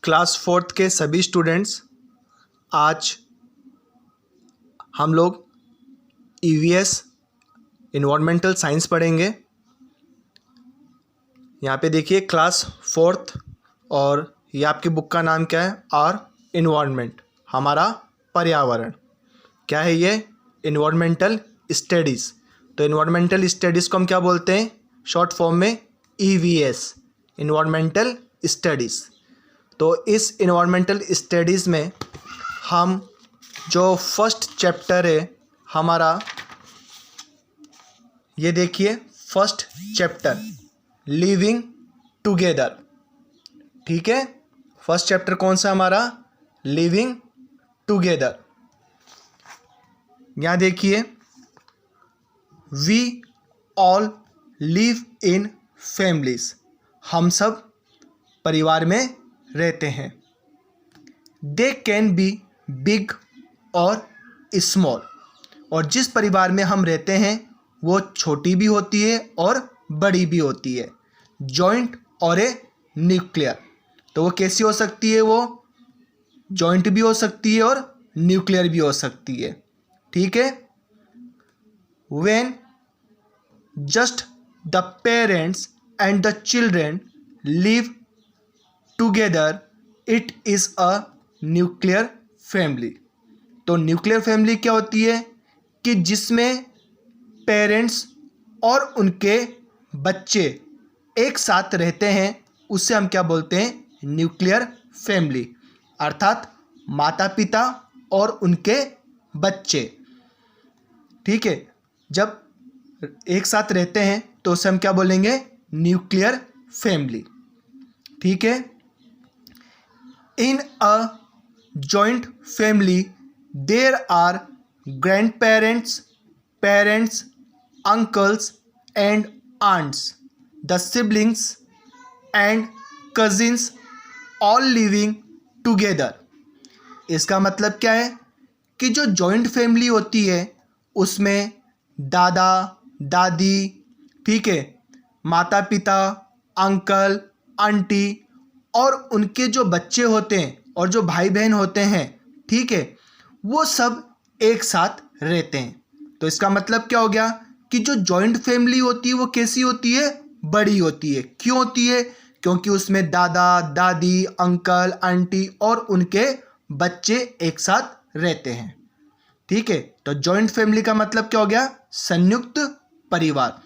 Class fourth के सभी students, आज हम लोग ईवीएस इन्वायरमेंटल साइंस पढ़ेंगे। यहाँ पे देखिए क्लास फोर्थ, और ये आपकी बुक का नाम क्या है? आर इन्वायरमेंट, हमारा पर्यावरण। क्या है ये? Environmental studies. तो इन्वायरमेंटल स्टडीज़ को हम क्या बोलते हैं? शॉर्ट फॉर्म में ईवीएस, इन्वायरमेंटल स्टडीज़। तो इस इन्वायरमेंटल स्टडीज़ में हम जो फर्स्ट चैप्टर है हमारा, ये देखिए फर्स्ट चैप्टर लिविंग टुगेदर। ठीक है, फर्स्ट चैप्टर कौन सा हमारा? Living together. यहाँ देखिए, we all live in families, हम सब परिवार में रहते हैं। दे कैन बी बिग और स्मॉल, और जिस परिवार में हम रहते हैं वो छोटी भी होती है और बड़ी भी होती है। जॉइंट और ए न्यूक्लियर, तो वो कैसी हो सकती है? वो जॉइंट भी हो सकती है और न्यूक्लियर भी हो सकती है। ठीक है। When just the parents and the children live together, it is a nuclear family. तो न्यूक्लियर फैमिली क्या होती है? कि जिसमें पेरेंट्स और उनके बच्चे एक साथ रहते हैं, उसे हम क्या बोलते हैं? Nuclear family. अर्थात माता पिता और उनके बच्चे। ठीक है, जब एक साथ रहते हैं तो उसे हम क्या बोलेंगे? Nuclear family. ठीक है। In a joint family there are grandparents, parents, uncles and aunts, the siblings and cousins all living together। इसका मतलब क्या है? कि जो जॉइंट फैमिली होती है उसमें दादा दादी, ठीक है, माता पिता, अंकल आंटी और उनके जो बच्चे होते हैं और जो भाई बहन होते हैं, ठीक है, वो सब एक साथ रहते हैं। तो इसका मतलब क्या हो गया? कि जो जॉइंट फैमिली होती है वो कैसी होती है? बड़ी होती है। क्यों होती है? क्योंकि उसमें दादा दादी, अंकल आंटी और उनके बच्चे एक साथ रहते हैं। ठीक है, तो जॉइंट फैमिली का मतलब क्या हो गया? संयुक्त परिवार।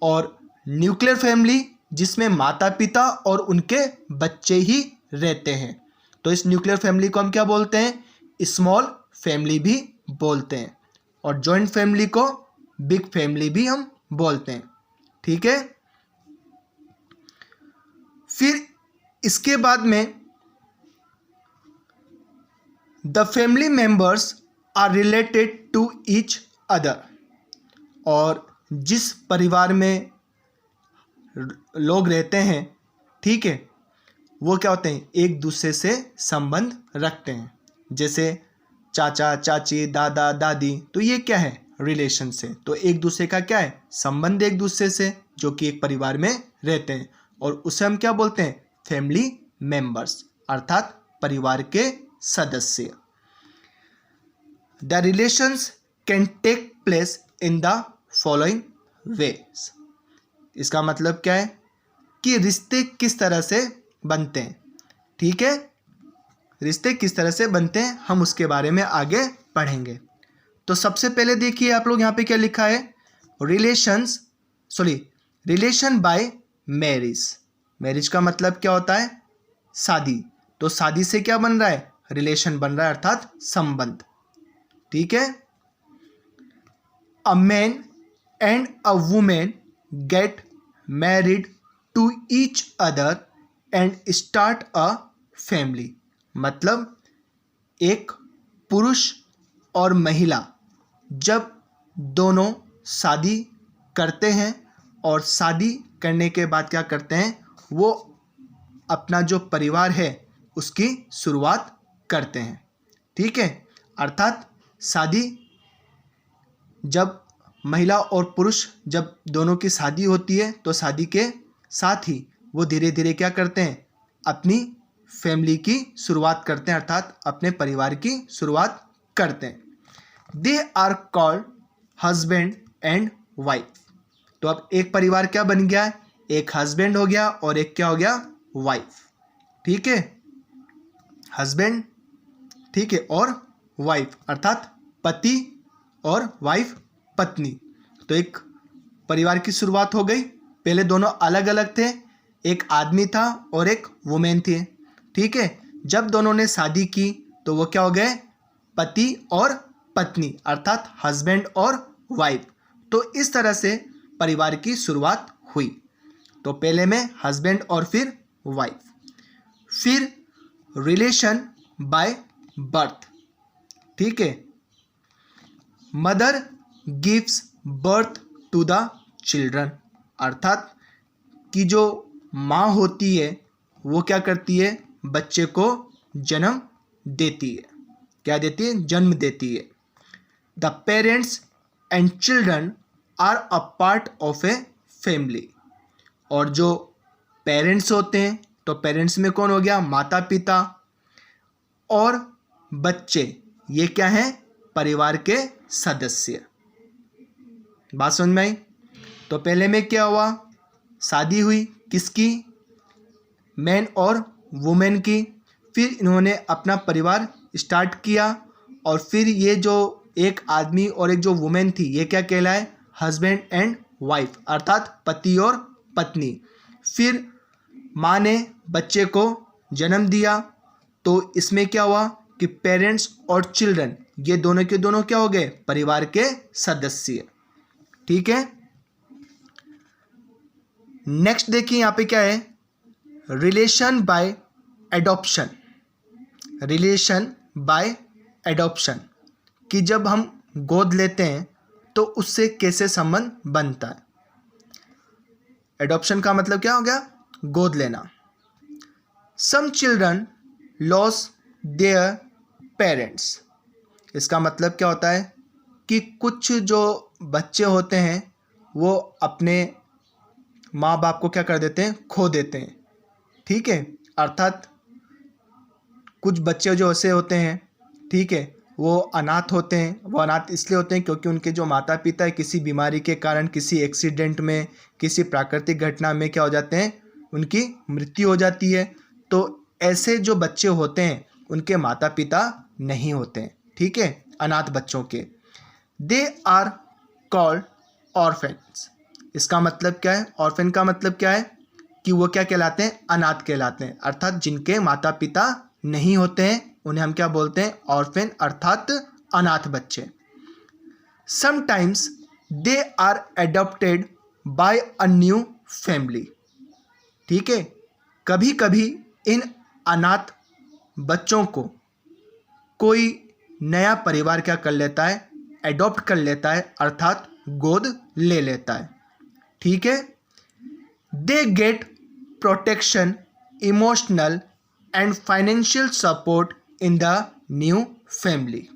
और न्यूक्लियर फैमिली जिसमें माता पिता और उनके बच्चे ही रहते हैं, तो इस न्यूक्लियर फैमिली को हम क्या बोलते हैं? स्मॉल फैमिली भी बोलते हैं। और जॉइंट फैमिली को बिग फैमिली भी हम बोलते हैं। ठीक है। फिर इसके बाद में the family members are related to each other, और जिस परिवार में लोग रहते हैं, ठीक है, वो क्या होते हैं? एक दूसरे से संबंध रखते हैं। जैसे चाचा चाची, दादा दादी, तो ये क्या है? रिलेशन से। तो एक दूसरे का क्या है? संबंध एक दूसरे से, जो कि एक परिवार में रहते हैं, और उसे हम क्या बोलते हैं? फैमिली मेंबर्स, अर्थात परिवार के सदस्य। The relations can take place in the following ways. इसका मतलब क्या है? कि रिश्ते किस तरह से बनते हैं। ठीक है, रिश्ते किस तरह से बनते हैं हम उसके बारे में आगे पढ़ेंगे। तो सबसे पहले देखिए आप लोग यहाँ पे क्या लिखा है? Relation bye marriage. मैरिज का मतलब क्या होता है? शादी। तो शादी से क्या बन रहा है? रिलेशन बन रहा है, अर्थात संबंध। ठीक है। A man and a woman get married to each other and start a family. मतलब एक पुरुष और महिला जब दोनों शादी करते हैं, और शादी करने के बाद क्या करते हैं? वो अपना जो परिवार है उसकी शुरुआत करते हैं। ठीक है, अर्थात शादी, जब महिला और पुरुष जब दोनों की शादी होती है तो शादी के साथ ही वो धीरे धीरे क्या करते हैं? अपनी फैमिली की शुरुआत करते हैं, अर्थात अपने परिवार की शुरुआत करते हैं। They are called husband and wife. तो अब एक परिवार क्या बन गया है, एक हस्बैंड हो गया और एक क्या हो गया, वाइफ। ठीक है, हस्बैंड, ठीक है, और वाइफ अर्थात पति और वाइफ पत्नी। तो एक परिवार की शुरुआत हो गई। पहले दोनों अलग अलग थे, एक आदमी था और एक वुमेन थी। ठीक है, जब दोनों ने शादी की तो वो क्या हो गए, पति और पत्नी अर्थात हस्बैंड और वाइफ। तो इस तरह से परिवार की शुरुआत हुई। तो पहले में हस्बैंड और फिर वाइफ। फिर रिलेशन बाय बर्थ। ठीक है, mother gives birth to the children, अर्थात कि जो माँ होती है वो क्या करती है, बच्चे को जन्म देती है। क्या देती है, जन्म देती है। The parents and children are a part of a family. और जो पेरेंट्स होते हैं, तो पेरेंट्स में कौन हो गया, माता पिता, और बच्चे ये क्या हैं, परिवार के सदस्य। बात समझ में आई। तो पहले में क्या हुआ, शादी हुई किसकी, मैन और वुमेन की। फिर इन्होंने अपना परिवार स्टार्ट किया और फिर ये जो एक आदमी और एक जो वुमेन थी ये क्या कहलाए, हस्बैंड एंड वाइफ अर्थात पति और पत्नी। फिर माँ ने बच्चे को जन्म दिया। तो इसमें क्या हुआ कि पेरेंट्स और चिल्ड्रन ये दोनों के दोनों क्या हो गए, परिवार के सदस्य। ठीक है, नेक्स्ट देखिए यहाँ पे क्या है, relation bye adoption. Relation bye adoption कि जब हम गोद लेते हैं तो उससे कैसे संबंध बनता है। एडॉप्शन का मतलब क्या हो गया, गोद लेना। Some children lose their parents. इसका मतलब क्या होता है कि कुछ जो बच्चे होते हैं वो अपने माँ बाप को क्या कर देते हैं, खो देते हैं। ठीक है, अर्थात कुछ बच्चे जो ऐसे होते हैं, ठीक है, वो अनाथ होते हैं। वो अनाथ इसलिए होते हैं क्योंकि उनके जो माता पिता किसी बीमारी के कारण, किसी एक्सीडेंट में, किसी प्राकृतिक घटना में क्या हो जाते हैं, उनकी मृत्यु हो जाती है। तो ऐसे जो बच्चे होते हैं उनके माता पिता नहीं होते हैं। ठीक है, अनाथ बच्चों के। They are called orphans. इसका मतलब क्या है, ऑर्फेन का मतलब क्या है कि वो क्या कहलाते हैं, अनाथ कहलाते हैं। अर्थात जिनके माता पिता नहीं होते हैं उन्हें हम क्या बोलते हैं, ऑर्फेन अर्थात अनाथ बच्चे। Sometimes they are adopted by a new family. ठीक है, कभी कभी इन अनाथ बच्चों को कोई नया परिवार क्या कर लेता है, एडॉप्ट कर लेता है अर्थात गोद ले लेता है। ठीक है, they get protection, emotional and financial support in the new family.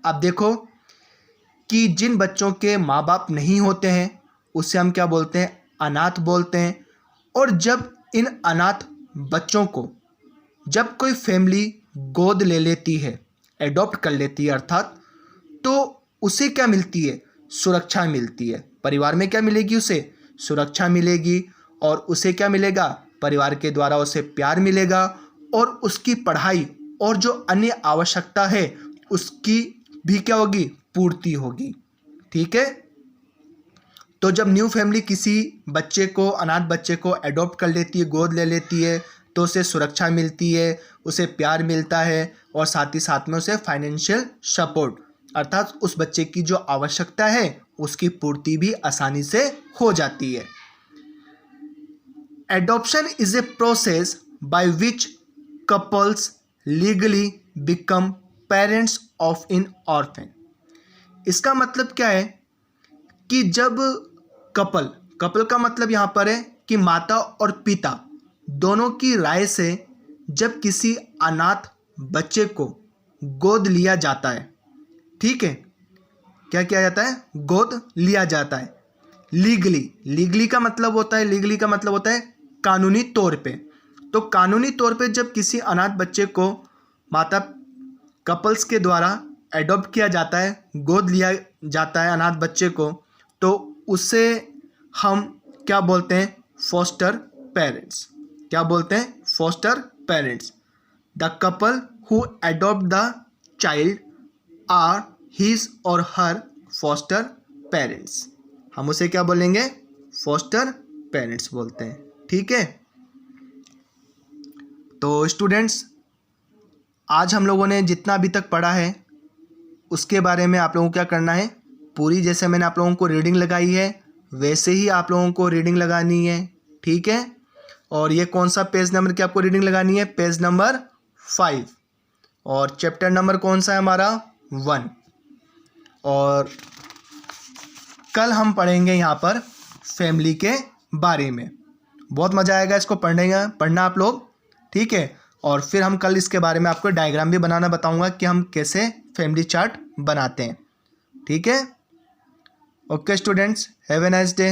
अब देखो कि जिन बच्चों के माँ बाप नहीं होते हैं उसे हम क्या बोलते हैं, अनाथ बोलते हैं। और जब इन अनाथ बच्चों को जब कोई फैमिली गोद ले लेती है, एडॉप्ट कर लेती है अर्थात, तो उसे क्या मिलती है, सुरक्षा मिलती है। परिवार में क्या मिलेगी, उसे सुरक्षा मिलेगी। और उसे क्या मिलेगा, परिवार के द्वारा उसे प्यार मिलेगा और उसकी पढ़ाई और जो अन्य आवश्यकता है उसकी भी क्या होगी, पूर्ति होगी। ठीक है, तो जब न्यू फैमिली किसी बच्चे को, अनाथ बच्चे को एडॉप्ट कर लेती है, गोद ले लेती है, तो उसे सुरक्षा मिलती है, उसे प्यार मिलता है और साथ ही साथ में उसे फाइनेंशियल सपोर्ट अर्थात उस बच्चे की जो आवश्यकता है उसकी पूर्ति भी आसानी से हो जाती है। Adoption is a process by which couples legally become parents of in orphan. इसका मतलब क्या है कि जब कपल का मतलब यहाँ पर है कि माता और पिता दोनों की राय से जब किसी अनाथ बच्चे को गोद लिया जाता है, ठीक है, क्या किया जाता है, गोद लिया जाता है लीगली का मतलब होता है, लीगली का मतलब होता है कानूनी तौर पे। तो कानूनी तौर पे जब किसी अनाथ बच्चे को माता कपल्स के द्वारा एडॉप्ट किया जाता है, गोद लिया जाता है अनाथ बच्चे को, तो उससे हम क्या बोलते हैं? Foster parents. क्या बोलते हैं? Foster parents. The couple who adopt the child are his और हर फॉस्टर पेरेंट्स। हम उसे क्या बोलेंगे? फॉस्टर पेरेंट्स बोलते हैं। ठीक है, तो स्टूडेंट्स आज हम लोगों ने जितना अभी तक पढ़ा है उसके बारे में आप लोगों को क्या करना है, पूरी जैसे मैंने आप लोगों को रीडिंग लगाई है वैसे ही आप लोगों को रीडिंग लगानी है। ठीक है, और ये कौन सा पेज नंबर की आपको रीडिंग लगानी है? Page number 5। और चैप्टर नंबर कौन सा है हमारा? 1। और कल हम पढ़ेंगे यहाँ पर फैमिली के बारे में। बहुत मज़ा आएगा इसको पढ़ना आप लोग। ठीक है, और फिर हम कल इसके बारे में आपको डायग्राम भी बनाना बताऊंगा कि हम कैसे फैमिली चार्ट बनाते हैं। ठीक है, okay students, have a nice day.